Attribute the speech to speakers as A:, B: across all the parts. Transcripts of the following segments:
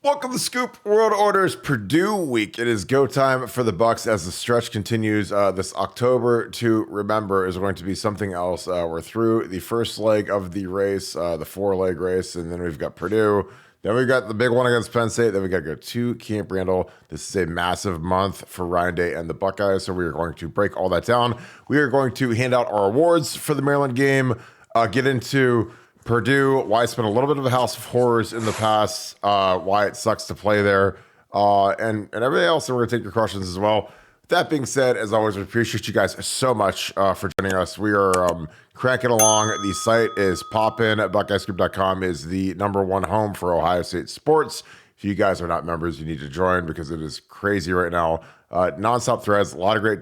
A: Welcome to Scoop World Orders Purdue week. It is go time for the Bucks as the stretch continues. This October to remember is going to be something else. We're through the first leg of the race, the 4-leg race, and then we've got Purdue. Then we've got the big one against Penn State. Then we got to go to Camp Randall. This is a massive month for Ryan Day and the Buckeyes, so we are going to break all that down. We are going to hand out our awards for the Maryland game, get into Purdue, why it's been a little bit of a house of horrors in the past, why it sucks to play there, and everything else. And we're going to take your questions as well. That being said, as always, we appreciate you guys so much for joining us. We are cranking along. The site is poppin'. BuckeyeScoop.com is the #1 home for Ohio State sports. If you guys are not members, you need to join because it is crazy right now. Nonstop threads, a lot of great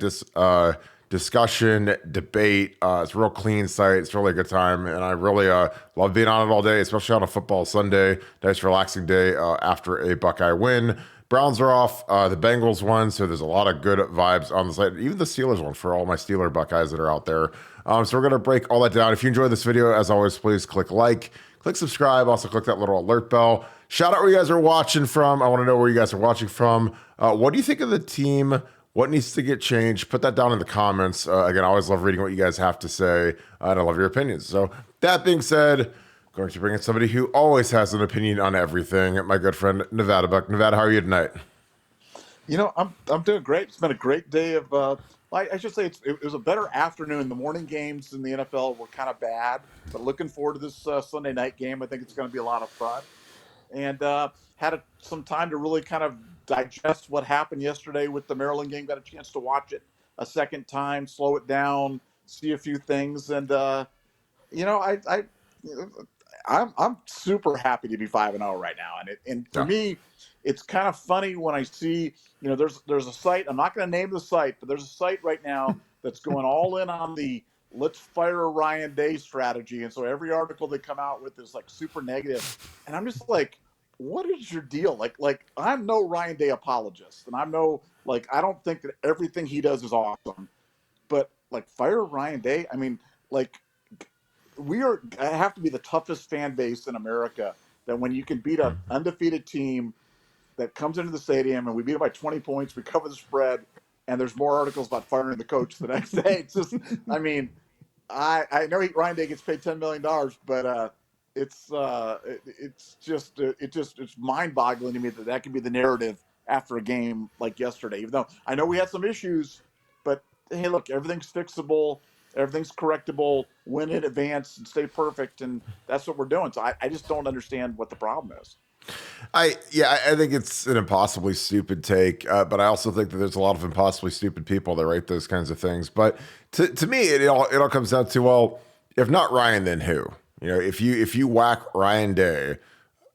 A: discussion, debate. It's a real clean site. It's really a good time, and I really love being on it all day, especially on a football Sunday. Nice, relaxing day after a Buckeye win. Browns are off. The Bengals won, so there's a lot of good vibes on the site. Even the Steelers won for all my Steeler Buckeyes that are out there. So we're going to break all that down. If you enjoyed this video, as always, please click like, click subscribe. Also, click that little alert bell. Shout out where you guys are watching from. I want to know where you guys are watching from. What do you think of the team? What needs to get changed? Put that down in the comments. Again, I always love reading what you guys have to say, and I love your opinions. So that being said, I'm going to bring in somebody who always has an opinion on everything, my good friend, Nevadabuck. Nevada, how are you tonight?
B: You know, I'm doing great. It's been a great day of, I should say it was a better afternoon. The morning games in the NFL were kind of bad, but looking forward to this Sunday night game. I think it's going to be a lot of fun. And had some time to really kind of digest what happened yesterday with the Maryland game. Got a chance to watch it a second time, slow it down, see a few things, and I'm super happy to be 5-0 right now. And for me, it's kind of funny when I see, there's a site. I'm not going to name the site, but there's a site right now that's going all in on the let's fire Ryan Day strategy. And so every article they come out with is like super negative, and I'm just like, what is your deal? Like I'm no Ryan Day apologist, and I don't think that everything he does is awesome, but like fire Ryan Day. I mean, like I have to be the toughest fan base in America that when you can beat an undefeated team that comes into the stadium and we beat it by 20 points, we cover the spread, and there's more articles about firing the coach the next day. It's just, I mean, I know Ryan Day gets paid $10 million, but it's mind-boggling to me that could be the narrative after a game like yesterday. Even though I know we had some issues, but hey, look, everything's fixable, everything's correctable. Win it, advance, and stay perfect, and that's what we're doing. So I just don't understand what the problem is.
A: I think it's an impossibly stupid take, but I also think that there's a lot of impossibly stupid people that write those kinds of things. But to me, it all comes down to, well, if not Ryan, then who? If you whack Ryan Day,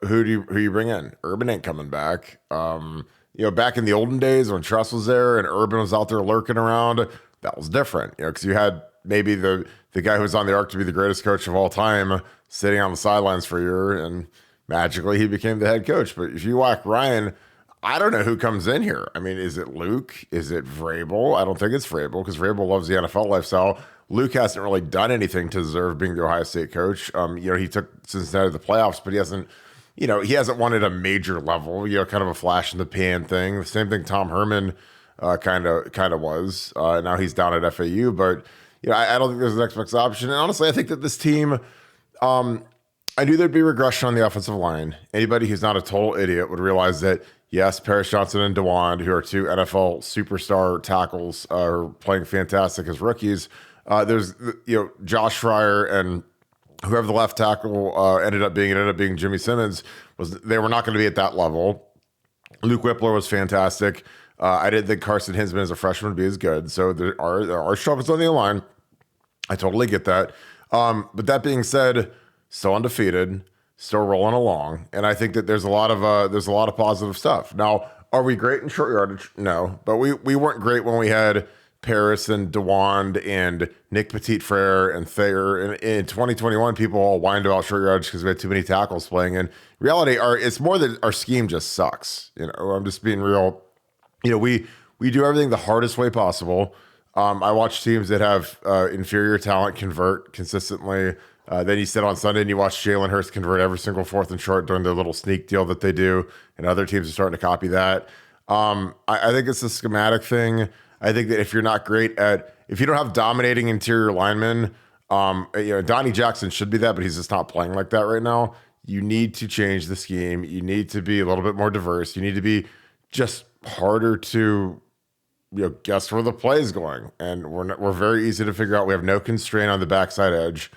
A: who you bring in? Urban ain't coming back. Back in the olden days when Truss was there and Urban was out there lurking around, that was different. Because you had maybe the guy who was on the arc to be the greatest coach of all time sitting on the sidelines for a year, and magically he became the head coach. But if you whack Ryan, I don't know who comes in here. I mean, is it Luke? Is it Vrabel? I don't think it's Vrabel because Vrabel loves the NFL lifestyle. Luke hasn't really done anything to deserve being the Ohio State coach. He took Cincinnati to the playoffs, but he hasn't won at a major level, kind of a flash in the pan thing. The same thing Tom Herman kind of was. Now he's down at FAU, but I don't think there's an Xbox option. And honestly, I think that this team, I knew there'd be regression on the offensive line. Anybody who's not a total idiot would realize that, yes, Paris Johnson and DeWand, who are two NFL superstar tackles, are playing fantastic as rookies. There's Josh Fryer and whoever the left tackle ended up being Jimmy Simmons. They were not going to be at that level. Luke Whippler was fantastic. I didn't think Carson Hinsman as a freshman would be as good. So there are struggles on the line. I totally get that. But that being said, still undefeated, still rolling along, and I think that there's a lot of positive stuff. Now, are we great in short yardage? No, but we weren't great when we had Paris and DeWand and Nick Petit-Frere and Thayer. In 2021, people all whined about short yardage because we had too many tackles playing. In reality, it's more that our scheme just sucks. I'm just being real. We do everything the hardest way possible. I watch teams that have inferior talent convert consistently. Then you sit on Sunday and you watch Jalen Hurts convert every single 4th and short during the little sneak deal that they do, and other teams are starting to copy that. I think it's a schematic thing. I think that if you're not great if you don't have dominating interior linemen, Donnie Jackson should be that, but he's just not playing like that right now. You need to change the scheme. You need to be a little bit more diverse. You need to be just harder to guess where the play is going. And we're very easy to figure out. We have no constraint on the backside edge,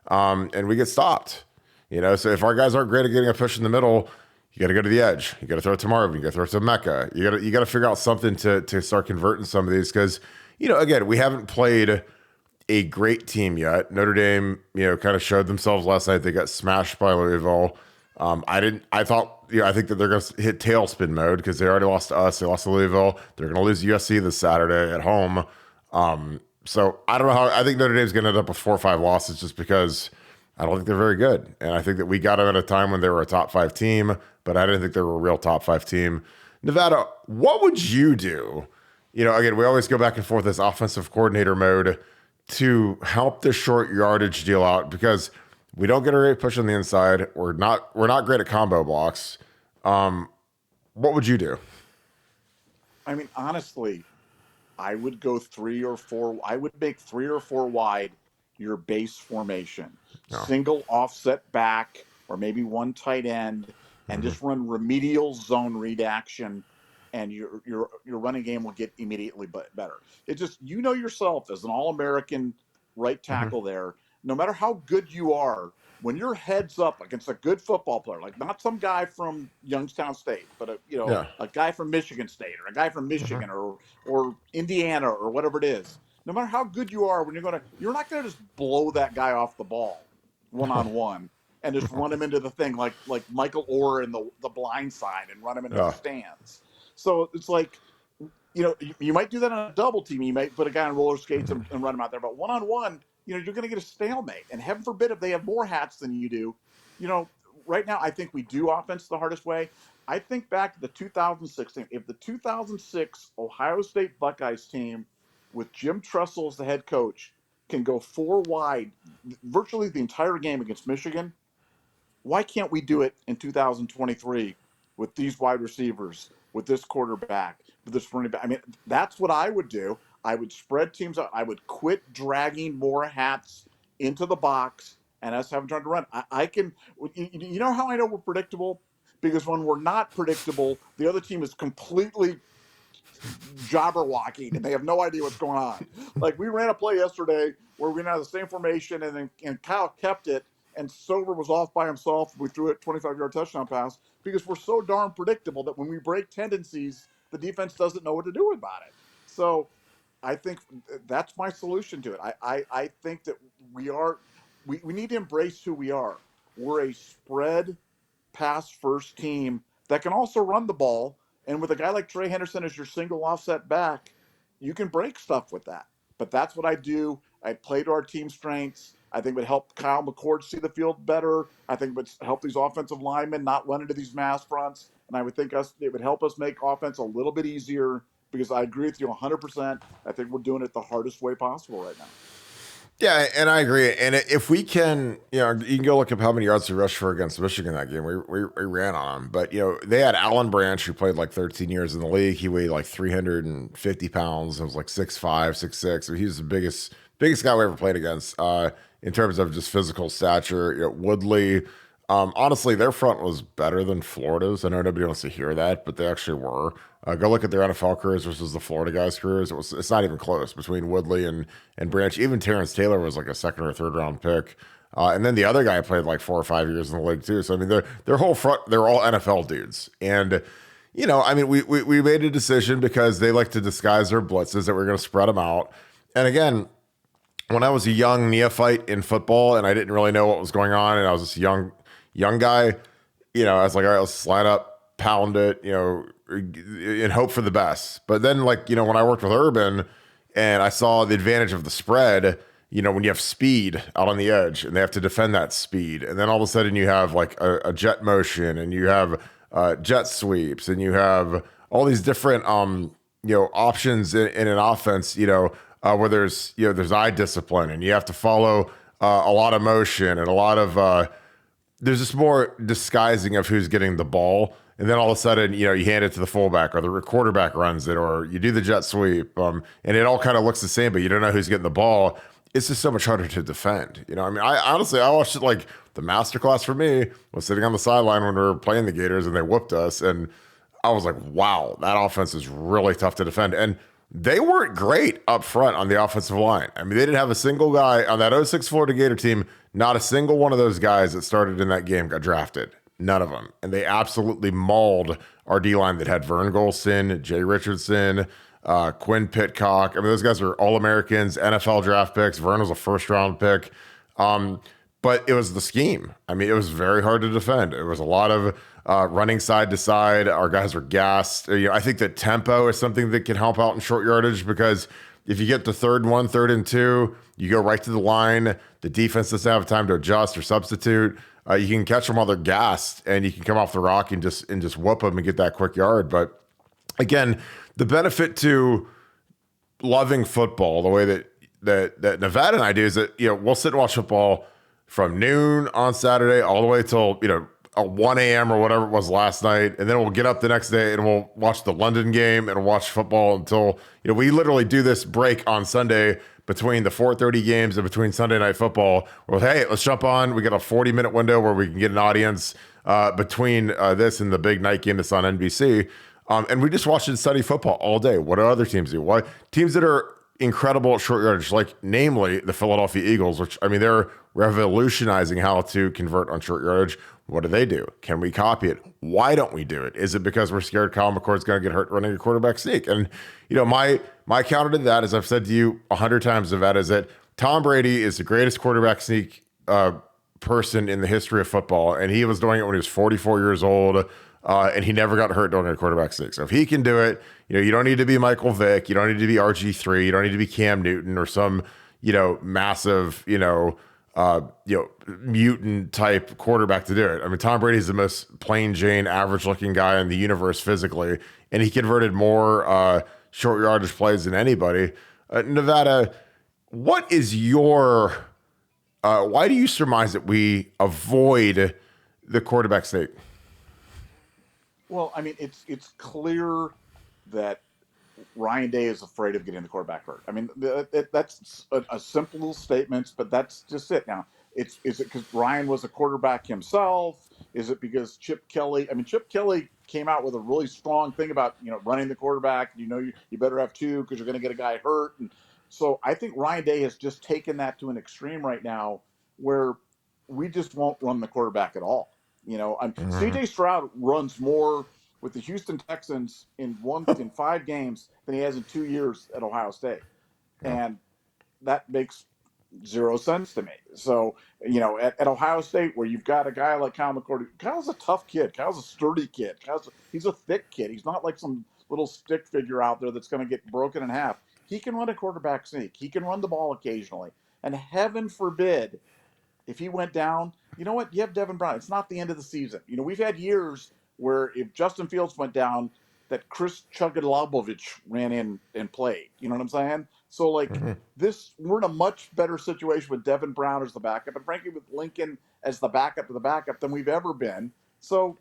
A: and we get stopped. So if our guys aren't great at getting a push in the middle, you got to go to the edge. You got to throw it to Marvin. You got to throw it to Mecca. You got to figure out something to start converting some of these because, again, we haven't played a great team yet. Notre Dame, kind of showed themselves last night. They got smashed by Louisville. I think that they're going to hit tailspin mode because they already lost to us. They lost to Louisville. They're going to lose USC this Saturday at home. So I don't know I think Notre Dame's going to end up with 4 or 5 losses just because I don't think they're very good. And I think that we got them at a time when they were a top 5 team, but I didn't think they were a real top 5 team. Nevada, what would you do? Again, we always go back and forth this offensive coordinator mode to help the short yardage deal out because we don't get a great push on the inside. We're not great at combo blocks. What would you do?
B: I mean, honestly, I would go 3 or 4. I would make 3 or 4 wide your base formation. No. Single offset back or maybe one tight end and just run remedial zone read action, and your running game will get immediately better. It just, yourself as an All-American right tackle there, no matter how good you are, when your head's up against a good football player, like not some guy from Youngstown State, but a guy from Michigan State or a guy from Michigan or Indiana or whatever it is, no matter how good you are, you're not going to just blow that guy off the ball one-on-one and just run him into the thing like Michael Orr in the blind side and run him into the stands. So it's like, you might do that on a double team. You might put a guy on roller skates and run him out there. But one-on-one, you're going to get a stalemate. And heaven forbid if they have more hats than you do. Right now I think we do offense the hardest way. I think back to the 2016. If the 2006 Ohio State Buckeyes team with Jim Tressel as the head coach can go 4 wide virtually the entire game against Michigan, why can't we do it in 2023 with these wide receivers, with this quarterback, with this running back? I mean, that's what I would do. I would spread teams out. I would quit dragging more hats into the box and us having time to run. I can, how I know we're predictable? Because when we're not predictable, the other team is completely jabberwocking and they have no idea what's going on. Like we ran a play yesterday where we had the same formation and Kyle kept it, and Sober was off by himself. We threw it 25-yard touchdown pass because we're so darn predictable that when we break tendencies, the defense doesn't know what to do about it. So I think that's my solution to it. I think that we need to embrace who we are. We're a spread pass first team that can also run the ball. And with a guy like Trey Henderson as your single offset back, you can break stuff with that. But that's what I do. I play to our team strengths. I think it would help Kyle McCord see the field better. I think it would help these offensive linemen not run into these mass fronts. And I would think it would help us make offense a little bit easier because I agree with you 100%. I think we're doing it the hardest way possible right now.
A: Yeah, and I agree. And if we can, you can go look up how many yards we rushed for against Michigan that game. We ran on them. But, they had Alan Branch, who played like 13 years in the league. He weighed like 350 pounds. It was like 6'5", 6'6". So he was the biggest guy we ever played against in terms of just physical stature. Woodley, honestly, their front was better than Florida's. I know nobody wants to hear that, but they actually were. Go look at their NFL careers versus the Florida guys' careers. It's not even close between Woodley and Branch. Even Terrence Taylor was like a 2nd or 3rd round pick. And then the other guy played like 4 or 5 years in the league too. So, I mean, their whole front, they're all NFL dudes. And, we made a decision because they like to disguise their blitzes that we're going to spread them out. And again, when I was a young neophyte in football and I didn't really know what was going on and I was this young guy, I was like, all right, let's slide up, pound it, and hope for the best. But then, when I worked with Urban and I saw the advantage of the spread, when you have speed out on the edge and they have to defend that speed. And then all of a sudden you have like a jet motion and you have jet sweeps and you have all these different, options in an offense, where there's eye discipline and you have to follow a lot of motion and a lot of there's just more disguising of who's getting the ball. And then all of a sudden, you hand it to the fullback or the quarterback runs it, or you do the jet sweep. And it all kind of looks the same, but you don't know who's getting the ball. It's just so much harder to defend. I mean, I honestly, I watched it like the masterclass for me was sitting on the sideline when we were playing the Gators and they whooped us. And I was like, wow, that offense is really tough to defend. And they weren't great up front on the offensive line. I mean, they didn't have a single guy on that '06 Florida Gator team. Not a single one of those guys that started in that game got drafted. None of them. And they absolutely mauled our D-line that had Vern Golson, Jay Richardson, Quinn Pitcock. I mean, those guys are All-Americans, NFL draft picks. Vern was a first-round pick. But it was the scheme. I mean, it was very hard to defend. It was a lot of running side to side. Our guys were gassed. I think that tempo is something that can help out in short yardage because if you get to 3rd and 1, 3rd and 2, you go right to the line. The defense doesn't have time to adjust or substitute. You can catch them while they're gassed, and you can come off the rock and just whoop them and get that quick yard. But again, the benefit to loving football, the way that Nevada and I do, is that we'll sit and watch football from noon on Saturday all the way till 1 a.m. or whatever it was last night, and then we'll get up the next day and we'll watch the London game and watch football until we literally do this break on Sunday between the 4:30 games and between Sunday Night Football. Well, hey, let's jump on. We got a 40-minute window where we can get an audience between this and the big night game that's on NBC, and we just watch and study football all day. What do other teams do? What teams that are incredible at short yardage, like namely the Philadelphia Eagles, which I mean they're revolutionizing how to convert on short yardage. What do? Can we copy it? Why don't we do it? Is it because we're scared Kyle McCord's going to get hurt running a quarterback sneak? And my counter to that, as I've said to you 100 times, Nevada, is that Tom Brady is the greatest quarterback sneak person in the history of football, and he was doing it when he was 44 years old, and he never got hurt doing a quarterback sneak. So if he can do it, you don't need to be Michael Vick, you don't need to be RG3, you don't need to be Cam Newton or some massive mutant type quarterback to do it. I mean, Tom Brady's the most plain Jane, average looking guy in the universe physically, and he converted more short yardage plays than anybody. Nevada, what is your why do you surmise that we avoid the quarterback sneak?
B: Well, I mean, it's clear that Ryan Day is afraid of getting the quarterback hurt. I mean, that's a simple little statement, but that's just it. Now, is it because Ryan was a quarterback himself? Is it because Chip Kelly? I mean, Chip Kelly came out with a really strong thing about running the quarterback. You better have two because you're going to get a guy hurt. And so I think Ryan Day has just taken that to an extreme right now, where we just won't run the quarterback at all. C.J. Stroud runs more with the Houston Texans in 5 games than he has in 2 years at Ohio State. And that makes zero sense to me. So, at Ohio State, where you've got a guy like Kyle McCord, Kyle's a tough kid. Kyle's a sturdy kid. He's a thick kid. He's not like some little stick figure out there that's going to get broken in half. He can run a quarterback sneak. He can run the ball occasionally. And heaven forbid, if he went down, you know what? You have Devin Brown. It's not the end of the season. We've had years where if Justin Fields went down, that Chris Chugadlobovich ran in and played. You know what I'm saying? So, we're in a much better situation with Devin Brown as the backup, and frankly with Lincoln as the backup to the backup than we've ever been. So,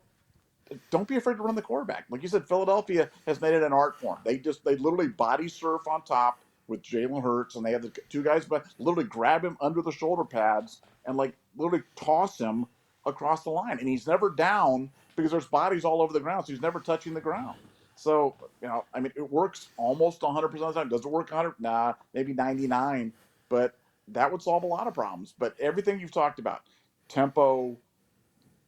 B: don't be afraid to run the quarterback. Like you said, Philadelphia has made it an art form. They literally body surf on top with Jalen Hurts, and they have the two guys, but literally grab him under the shoulder pads and literally toss him across the line. And he's never down because there's bodies all over the ground, so he's never touching the ground. So, I mean, it works almost 100% of the time. Does it work 100? Nah, maybe 99. But that would solve a lot of problems. But everything you've talked about, tempo,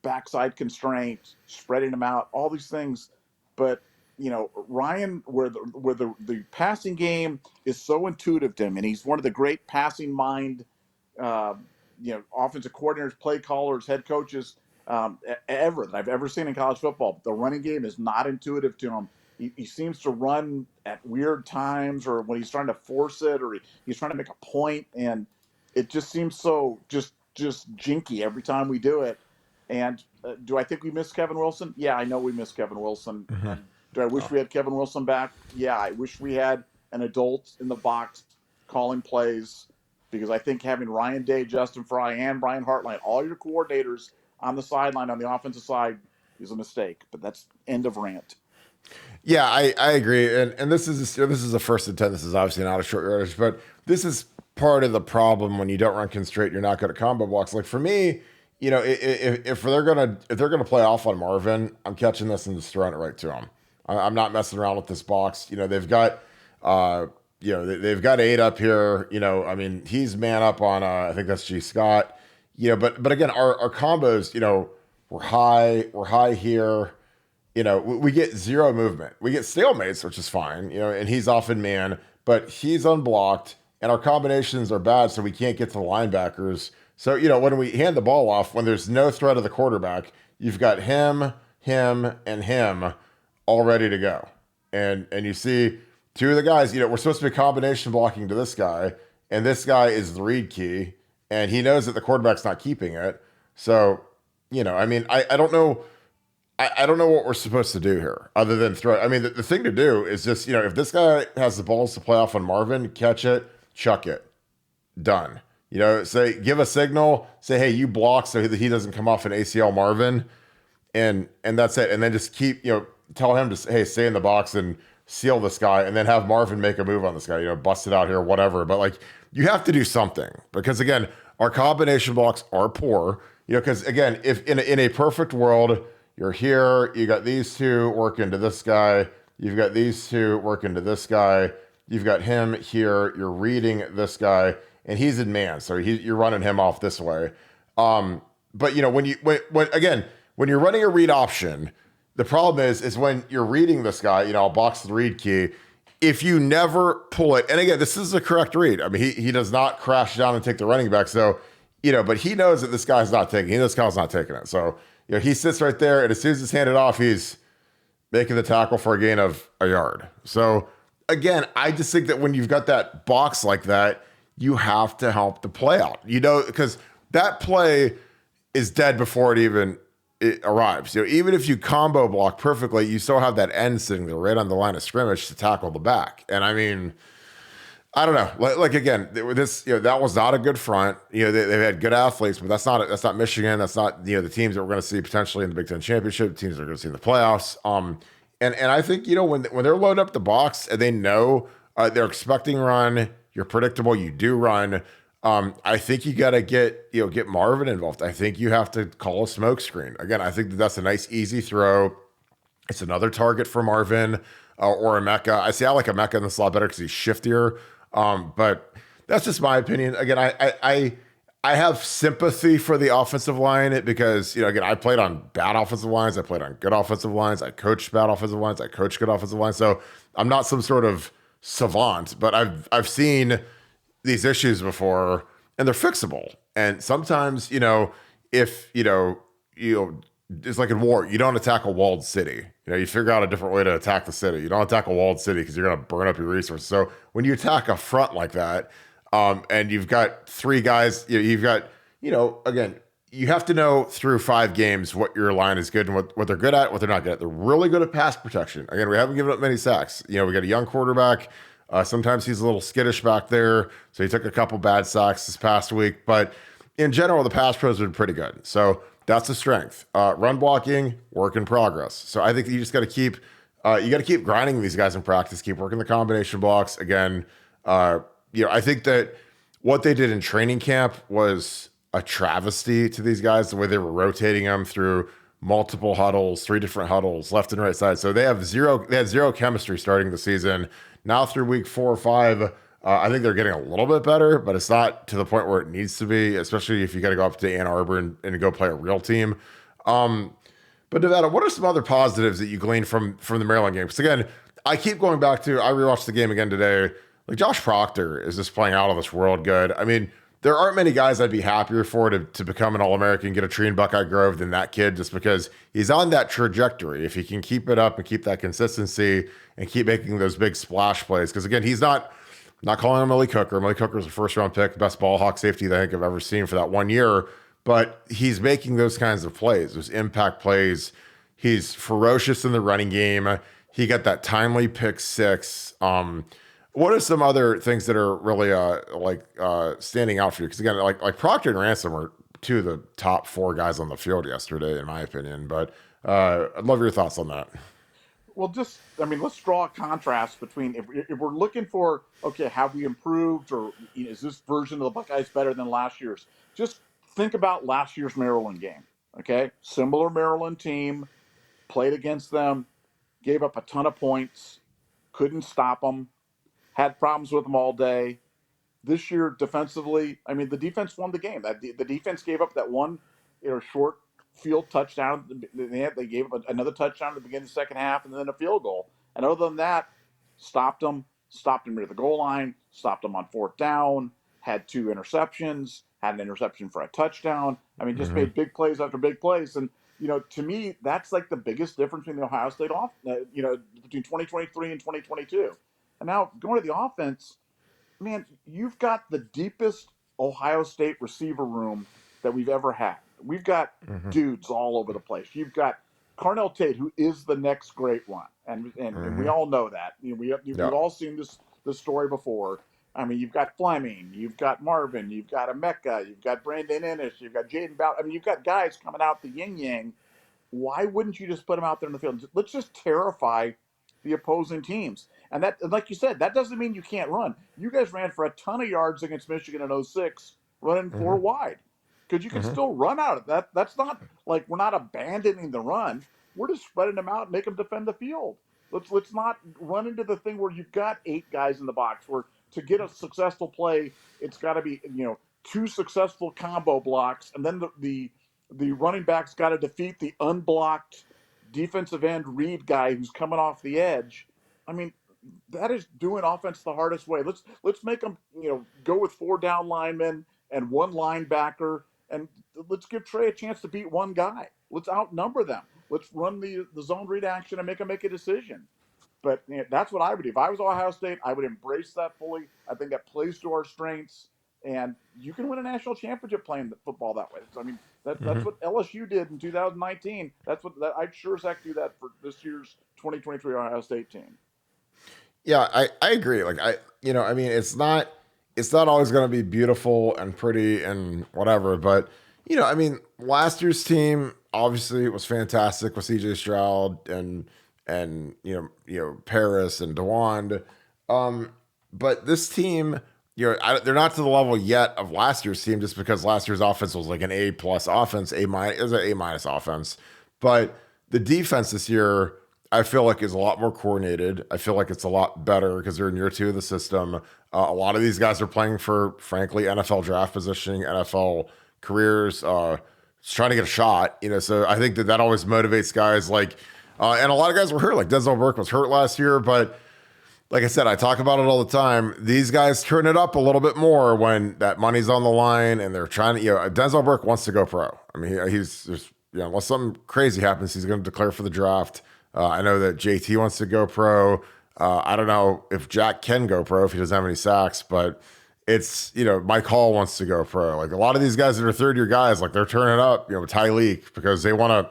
B: backside constraint, spreading them out, all these things. But Ryan, where the passing game is so intuitive to him, and he's one of the great passing mind, offensive coordinators, play callers, head coaches ever that I've ever seen in college football. The running game is not intuitive to him. He seems to run at weird times, or when he's trying to force it, or he's trying to make a point, and it just seems so just jinky every time we do it. And do I think we miss Kevin Wilson? Yeah, I know we miss Kevin Wilson.
A: Mm-hmm.
B: And do I wish we had Kevin Wilson back? Yeah, I wish we had an adult in the box calling plays, because I think having Ryan Day, Justin Fry, and Brian Hartline, all your coordinators on the sideline on the offensive side, is a mistake. But that's end of rant.
A: Yeah, I agree, and this is a first and 10. This is obviously not a short yardage, but this is part of the problem when you don't run constraint. You're not good at combo blocks. Like for me, if they're gonna play off on Marvin, I'm catching this and just throwing it right to him. I'm not messing around with this box. They've got they've got 8 up here. I mean, he's man up on I think that's G Scott. But again, our combos, we're high here. We get 0 movement. We get stalemates, which is fine, and he's often man, but he's unblocked, and our combinations are bad, so we can't get to the linebackers. So, when we hand the ball off, when there's no threat of the quarterback, you've got him, and him all ready to go. And you see 2 of the guys, we're supposed to be combination blocking to this guy, and this guy is the read key, and he knows that the quarterback's not keeping it. So, I mean, I don't know. I don't know what we're supposed to do here other than throw. I mean, the thing to do is just, if this guy has the balls to play off on Marvin, catch it, chuck it, done. Say, give a signal, say, hey, you block so he doesn't come off an ACL Marvin, and that's it. And then just keep, tell him to, hey, stay in the box and seal this guy, and then have Marvin make a move on this guy, bust it out here, whatever. But like, you have to do something because again, our combination blocks are poor, because again, if in a perfect world, you're here, you got these 2 work into this guy, you've got these 2 work into this guy, you've got him here, you're reading this guy, and he's in man, so you're running him off this way. But when you're running a read option, the problem is when you're reading this guy, I'll box the read key. If you never pull it, and again, this is a correct read. I mean, he does not crash down and take the running back, so but he knows that this guy's not taking. He knows Kyle's not taking it, so. He sits right there, and as soon as it's handed off, he's making the tackle for a gain of a yard. So, again, I just think that when you've got that box like that, you have to help the play out. Because that play is dead before it arrives. Even if you combo block perfectly, you still have that end sitting there right on the line of scrimmage to tackle the back. And I mean, I don't know. Like again, that was not a good front. They've had good athletes, but that's not Michigan. That's not the teams that we're going to see potentially in the Big Ten championship. The teams that are going to see in the playoffs. And I think when they're loading up the box and they know they're expecting run, you're predictable. You do run. I think you got to get Marvin involved. I think you have to call a smoke screen. Again, I think that's a nice easy throw. It's another target for Marvin or Emeka. I like Emeka in this a lot better because he's shiftier. But that's just my opinion. Again, I have sympathy for the offensive line because, again, I played on bad offensive lines. I played on good offensive lines. I coached bad offensive lines. I coached good offensive lines. So I'm not some sort of savant, but I've seen these issues before and they're fixable. And sometimes, if, it's like in war, you don't attack a walled city. You figure out a different way to attack the city. You don't attack a walled city because you're going to burn up your resources. So when you attack a front like that, and you've got 3 guys, you've got, again, you have to know through 5 games what your line is good and what they're good at, what they're not good at. They're really good at pass protection. Again, we haven't given up many sacks. We got a young quarterback. Sometimes he's a little skittish back there. So he took a couple bad sacks this past week. But in general, the pass pros have been pretty good. So that's a strength. Run blocking, work in progress. So I think you just got to keep grinding these guys in practice, keep working the combination blocks. Again, I think that what they did in training camp was a travesty to these guys, the way they were rotating them through multiple huddles, 3 different huddles, left and right side. So they had zero chemistry starting the season. Now through week 4 or 5, I think they're getting a little bit better, but it's not to the point where it needs to be, especially if you got to go up to Ann Arbor and go play a real team. But Nevada, what are some other positives that you gleaned from the Maryland game? Because again, I keep going back to, I rewatched the game again today. Like Josh Proctor is just playing out of this world good. I mean, there aren't many guys I'd be happier for to become an All-American, get a tree in Buckeye Grove than that kid, just because he's on that trajectory. If he can keep it up and keep that consistency and keep making those big splash plays. Because again, he's not calling him Malik Hooker. Malik Hooker's a first-round pick, best ball hawk safety that I think I've ever seen for that 1 year. But he's making those kinds of plays, those impact plays. He's ferocious in the running game. He got that timely pick 6. What are some other things that are really standing out for you? Because again, like Proctor and Ransom were two of the top four guys on the field yesterday, in my opinion. But I'd love your thoughts on that.
B: Well, let's draw a contrast between if we're looking for, okay, have we improved, or is this version of the Buckeyes better than last year's? Just think about last year's Maryland game. Okay, similar Maryland team, played against them, gave up a ton of points, couldn't stop them, had problems with them all day. This year, defensively, I mean, the defense won the game. The defense gave up that one, short field touchdown. They gave up another touchdown at the beginning of the second half, and then a field goal. And other than that, stopped them near the goal line, stopped them on fourth down, had two interceptions, had an interception for a touchdown. I mean, just made big plays after big plays. And to me, that's like the biggest difference between the Ohio State between 2023 and 2022. And now going to the offense, man, you've got the deepest Ohio State receiver room that we've ever had. We've got dudes all over the place. You've got Carnell Tate, who is the next great one, and we all know that. We've all seen this story before. I mean, you've got Fleming, you've got Marvin, you've got Emeka, you've got Brandon Ennis, you've got Jaden Bowden. I mean, you've got guys coming out the yin yang. Why wouldn't you just put them out there in the field? Let's just terrify the opposing teams. And that, like you said, that doesn't mean you can't run. You guys ran for a ton of yards against Michigan in 06, running four wide. Because you can still run out of that. That's not like we're not abandoning the run. We're just spreading them out and make them defend the field. Let's not run into the thing where you've got 8 guys in the box. Where to get a successful play, it's got to be 2 successful combo blocks, and then the running back's got to defeat the unblocked defensive end read guy who's coming off the edge. I mean, that is doing offense the hardest way. Let's make them go with 4 down linemen and 1 linebacker, and let's give Trey a chance to beat 1 guy. Let's outnumber them. Let's run the zone read action and make them make a decision. But that's what I would do. If I was Ohio State, I would embrace that fully. I think that plays to our strengths, and you can win a national championship playing football that way. So, I mean, that's what LSU did in 2019. I'd sure as heck do that for this year's 2023 Ohio State team.
A: Yeah, I agree. Like I mean, it's not always going to be beautiful and pretty and whatever, but I mean, last year's team obviously was fantastic with CJ Stroud and Paris and DeWand. But this team, they're not to the level yet of last year's team, just because last year's offense was like an A+ offense, it was an A- offense. But the defense this year, I feel like, is a lot more coordinated. I feel like it's a lot better because they're in year 2 of the system. A lot of these guys are playing for, frankly, NFL draft positioning, NFL careers, just trying to get a shot. So I think that always motivates guys. Like, and a lot of guys were hurt. Like Denzel Burke was hurt last year, but like I said, I talk about it all the time. These guys turn it up a little bit more when that money's on the line and they're trying to. Denzel Burke wants to go pro. I mean, he's just unless something crazy happens, he's going to declare for the draft. I know that JT wants to go pro. I don't know if Jack can go pro if he doesn't have any sacks, but it's, Mike Hall wants to go pro. Like a lot of these guys that are 3rd-year guys, like they're turning up, Tyleek, because they want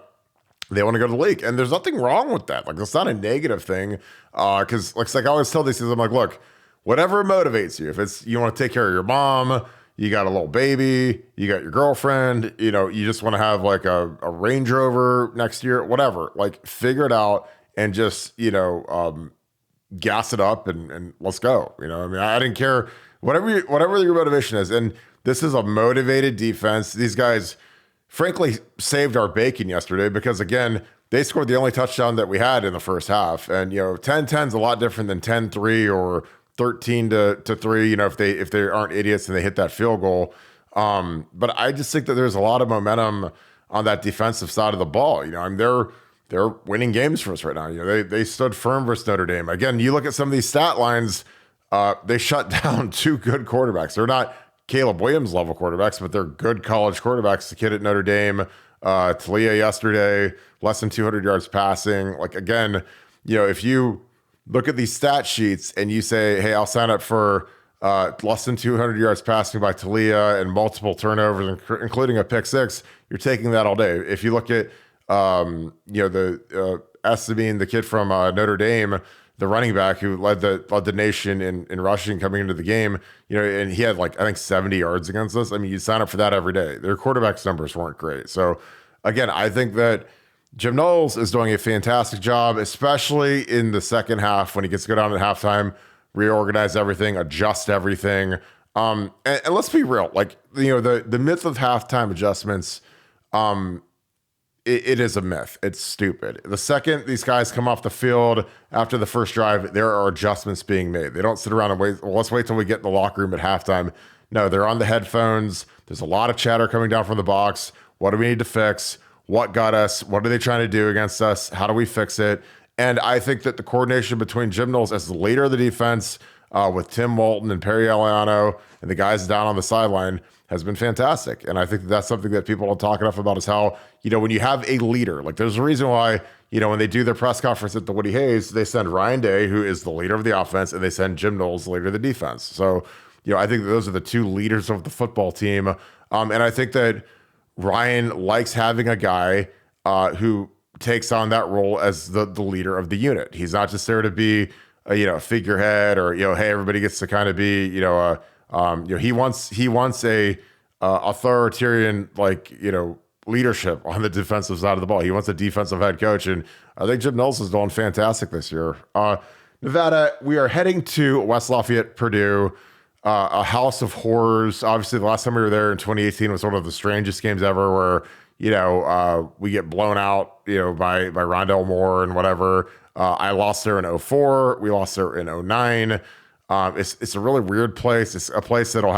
A: to go to the league. And there's nothing wrong with that. Like that's not a negative thing. Because like I always tell these kids, I'm like, look, whatever motivates you, if it's you want to take care of your mom, you got a little baby, you got your girlfriend, you just want to have like a Range Rover next year, whatever, like figure it out and just, gas it up and let's go. I mean, I didn't care whatever your motivation is. And this is a motivated defense. These guys, frankly, saved our bacon yesterday because, again, they scored the only touchdown that we had in the first half. And, 10-10 is a lot different than 10-3 or 13-3, if they aren't idiots and they hit that field goal. But I just think that there's a lot of momentum on that defensive side of the ball. I mean, they're winning games for us right now. They stood firm versus Notre Dame. Again, you look at some of these stat lines, they shut down 2 good quarterbacks. They're not Caleb Williams level quarterbacks, but they're good college quarterbacks. The kid at Notre Dame, Talia yesterday, less than 200 yards passing. Like, again, if you look at these stat sheets and you say, hey, I'll sign up for less than 200 yards passing by Talia and multiple turnovers, including a pick 6, you're taking that all day. If you look at, the Estabine, the kid from Notre Dame, the running back who led the nation in rushing coming into the game, and he had like I think 70 yards against us. I mean, you sign up for that every day. Their quarterback's numbers weren't great. So again, I think that Jim Knowles is doing a fantastic job, especially in the second half when he gets to go down at halftime, reorganize everything, adjust everything. And let's be real, like the myth of halftime adjustments. It is a myth. It's stupid. The second these guys come off the field after the first drive, there are adjustments being made. They don't sit around and wait. Well, let's wait till we get in the locker room at halftime. No, they're on the headphones. There's a lot of chatter coming down from the box. What do we need to fix? What got us? What are they trying to do against us? How do we fix it? And I think that the coordination between Jim Knowles as the leader of the defense with Tim Walton and Perry Eliano and the guys down on the sideline has been fantastic. And I think that's something that people don't talk enough about is how, when you have a leader, like there's a reason why, when they do their press conference at the Woody Hayes, they send Ryan Day, who is the leader of the offense, and they send Jim Knowles, the leader of the defense. So, I think that those are the two leaders of the football team. And I think that Ryan likes having a guy who takes on that role as the leader of the unit. He's not just there to be a figurehead or, hey, everybody gets to kind of be, he wants a authoritarian leadership on the defensive side of the ball. He wants a defensive head coach, and I think Jim Knowles is doing fantastic this year. Nevada, we are heading to West Lafayette, Purdue, a house of horrors. Obviously, the last time we were there in 2018 was one of the strangest games ever, where we get blown out by Rondell Moore and whatever. I lost there in 2004. We lost there in 2009. It's a really weird place. It's a place that'll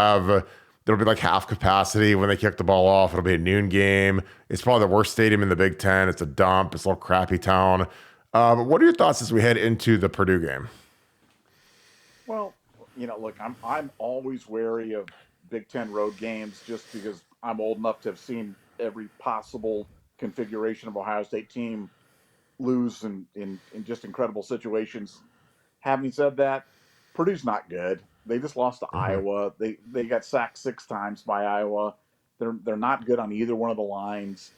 A: be like half capacity when they kick the ball off. It'll be a noon game. It's probably the worst stadium in the Big Ten. It's a dump. It's a little crappy town. But what are your thoughts as we head into the Purdue game?
B: Well, look, I'm always wary of Big Ten road games just because I'm old enough to have seen every possible configuration of Ohio State team lose in just incredible situations. Having said that, Purdue's not good. They just lost to Iowa. They got sacked 6 times by Iowa. They're not good on either one of the lines.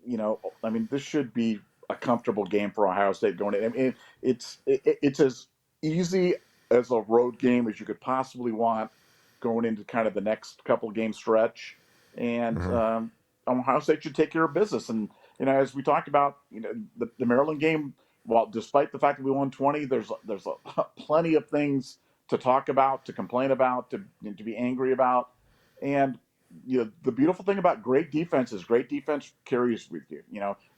B: This should be a comfortable game for Ohio State going in. I mean, it's as easy as a road game as you could possibly want going into kind of the next couple game stretch. And Ohio State should take care of business. And as we talked about, the Maryland game. Well, despite the fact that we won 20, there's plenty of things to talk about, to complain about, to be angry about. And the beautiful thing about great defense is great defense carries with you.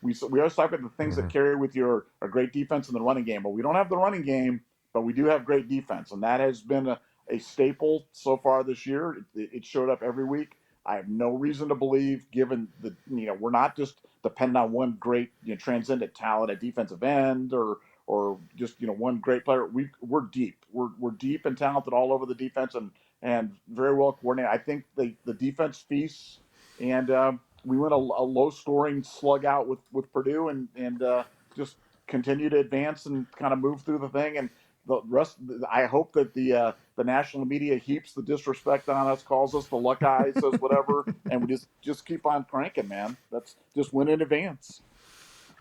B: We always talk about the things that carry with you are great defense in the running game. But we don't have the running game, but we do have great defense, and that has been a staple so far this year. It showed up every week. I have no reason to believe, given that we're not just dependent on one great transcendent talent at defensive end or just one great player. We're deep. We're deep and talented all over the defense and very well coordinated. I think the defense feasts, and we went a low scoring slug out with Purdue and just continue to advance and kind of move through the thing. And the rest, I hope that the national media heaps the disrespect on us, calls us the luck eyes, says whatever, and we just keep on cranking, man. That's just win in advance.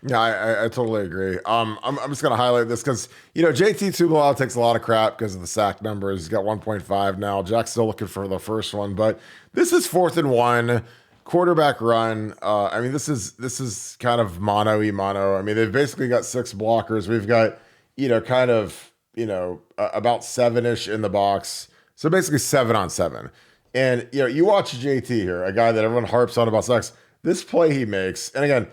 A: Yeah, I totally agree. I'm just gonna highlight this because JT Tuimoloau takes a lot of crap because of the sack numbers. He's got 1.5 now. Jack's still looking for the first one, but this is 4th and 1. Quarterback run. This is kind of mano-y-mano. They've basically got 6 blockers. We've got about 7-ish in the box. So basically 7 on 7. And, you watch JT here, a guy that everyone harps on about sacks. This play he makes, and again,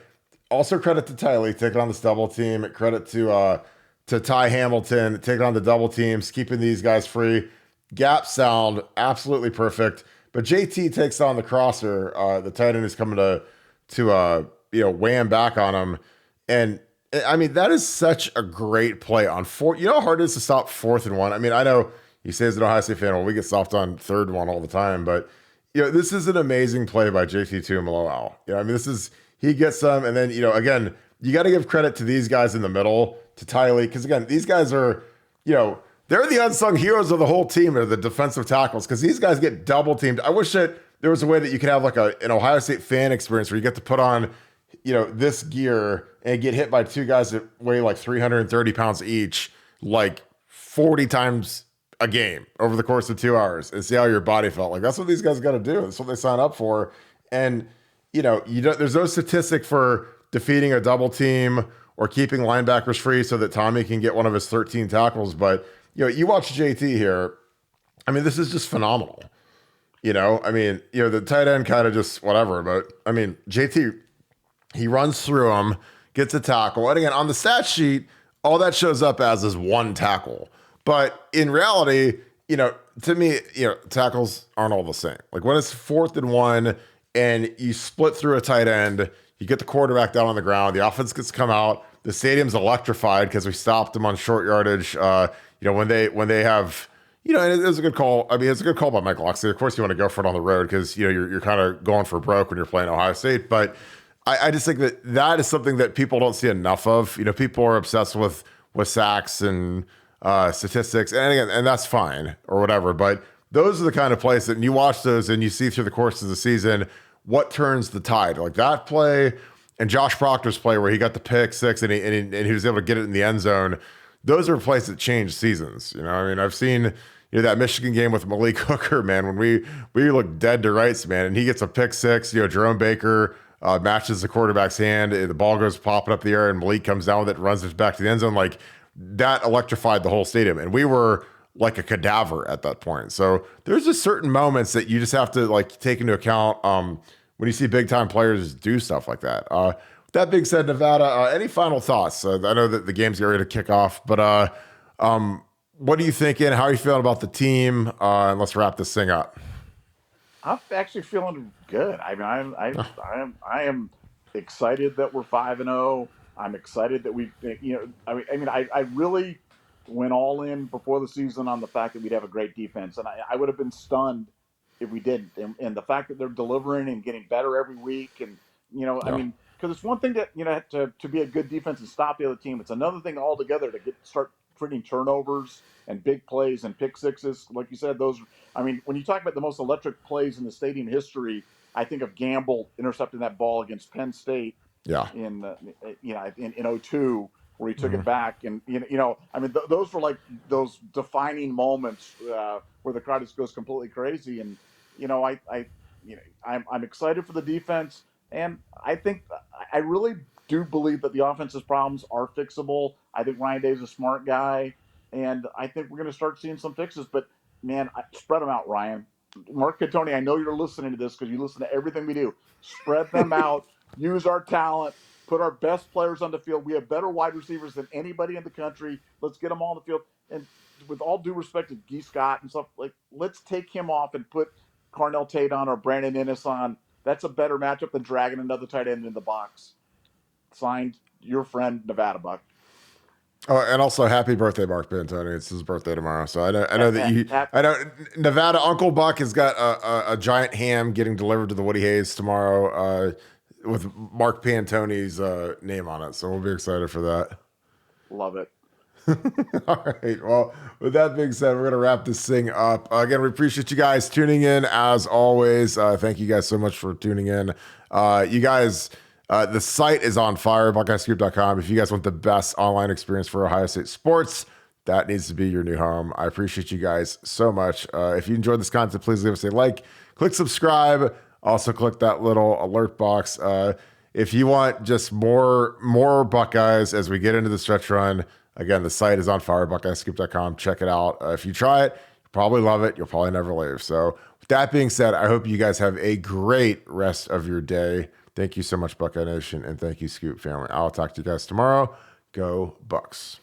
A: also credit to Tylee taking on this double team. Credit to Ty Hamilton taking on the double teams, keeping these guys free. Gap sound, absolutely perfect. But JT takes on the crosser. The tight end is coming to wham back on him. And that is such a great play on 4. You know how hard it is to stop 4th and 1? I know you say as an Ohio State fan, well, we get stopped on 3rd one all the time, but this is an amazing play by JT Tuimoloau. He gets them, and then again, you got to give credit to these guys in the middle, to Tylee, because again, these guys are they're the unsung heroes of the whole team, or the defensive tackles, because these guys get double teamed. I wish that there was a way that you could have like an Ohio State fan experience where you get to put on this gear and get hit by two guys that weigh like 330 pounds each, like 40 times a game over the course of 2 hours and see how your body felt. Like, that's what these guys got to do. That's what they sign up for. And, there's no statistic for defeating a double team or keeping linebackers free so that Tommy can get one of his 13 tackles. But, you watch JT here. I mean, this is just phenomenal. The tight end kind of just whatever. But, I mean, JT, he runs through him, gets a tackle. And again, on the stat sheet, all that shows up as is one tackle. But in reality, to me, tackles aren't all the same. Like when it's 4th and 1 and you split through a tight end, you get the quarterback down on the ground, the offense gets to come out, the stadium's electrified because we stopped them on short yardage. When they have, and it was a good call. I mean, it's a good call by Mike Locksley. Of course, you want to go for it on the road because you're kind of going for broke when you're playing Ohio State. But I just think that is something that people don't see enough of. People are obsessed with sacks and statistics, and again, and that's fine or whatever. But those are the kind of plays that you watch those and you see through the course of the season what turns the tide. Like that play and Josh Proctor's play where he got the pick six and he was able to get it in the end zone. Those are plays that change seasons. I mean, I've seen that Michigan game with Malik Hooker, man, when we look dead to rights, man, and he gets a pick six. Jerome Baker matches the quarterback's hand. The ball goes popping up the air, and Malik comes down with it, runs it back to the end zone. Like that electrified the whole stadium, and we were like a cadaver at that point. So there's just certain moments that you just have to like take into account when you see big time players do stuff like that. With that being said, Nevada, any final thoughts? I know that the game's getting ready to kick off, but what are you thinking? How are you feeling about the team? And let's wrap this thing up.
B: I'm actually feeling good. I mean, I am excited that we're 5-0. I'm excited that I really went all in before the season on the fact that we'd have a great defense, and I would have been stunned if we didn't. And the fact that they're delivering and getting better every week, and I mean, because it's one thing to be a good defense and stop the other team. It's another thing altogether to start creating turnovers and big plays and pick sixes, like you said. Those, I mean, when you talk about the most electric plays in the stadium history, I think of Gamble intercepting that ball against Penn State.
A: Yeah.
B: In 2002, where he took it back, and I mean, those were like those defining moments where the crowd just goes completely crazy. And I'm excited for the defense, and I really do believe that the offense's problems are fixable. I think Ryan Day's a smart guy, and I think we're going to start seeing some fixes. But man, spread them out, Ryan. Mark Catoni, I know you're listening to this because you listen to everything we do. Spread them out. Use our talent. Put our best players on the field. We have better wide receivers than anybody in the country. Let's get them all on the field. And with all due respect to Gee Scott and stuff, like, let's take him off and put Carnell Tate on or Brandon Inniss on. That's a better matchup than dragging another tight end in the box. Signed, your friend, Nevadabuck.
A: Oh, and also happy birthday, Mark Pantoni. It's his birthday tomorrow. So I know that Nevada Uncle Buck has got a giant ham getting delivered to the Woody Hayes tomorrow with Mark Pantoni's name on it. So we'll be excited for that.
B: Love it.
A: All right. Well, with that being said, we're going to wrap this thing up. Again, we appreciate you guys tuning in as always. Thank you guys so much for tuning in. You guys, the site is on fire, BuckeyeScoop.com. If you guys want the best online experience for Ohio State sports, that needs to be your new home. I appreciate you guys so much. If you enjoyed this content, please leave us a like, click subscribe. Also click that little alert box. If you want just more Buckeyes as we get into the stretch run, again, the site is on fire, BuckeyeScoop.com. Check it out. If you try it, you'll probably love it. You'll probably never leave. So with that being said, I hope you guys have a great rest of your day. Thank you so much, Buckeye Nation, and thank you, Scoop family. I'll talk to you guys tomorrow. Go Bucks.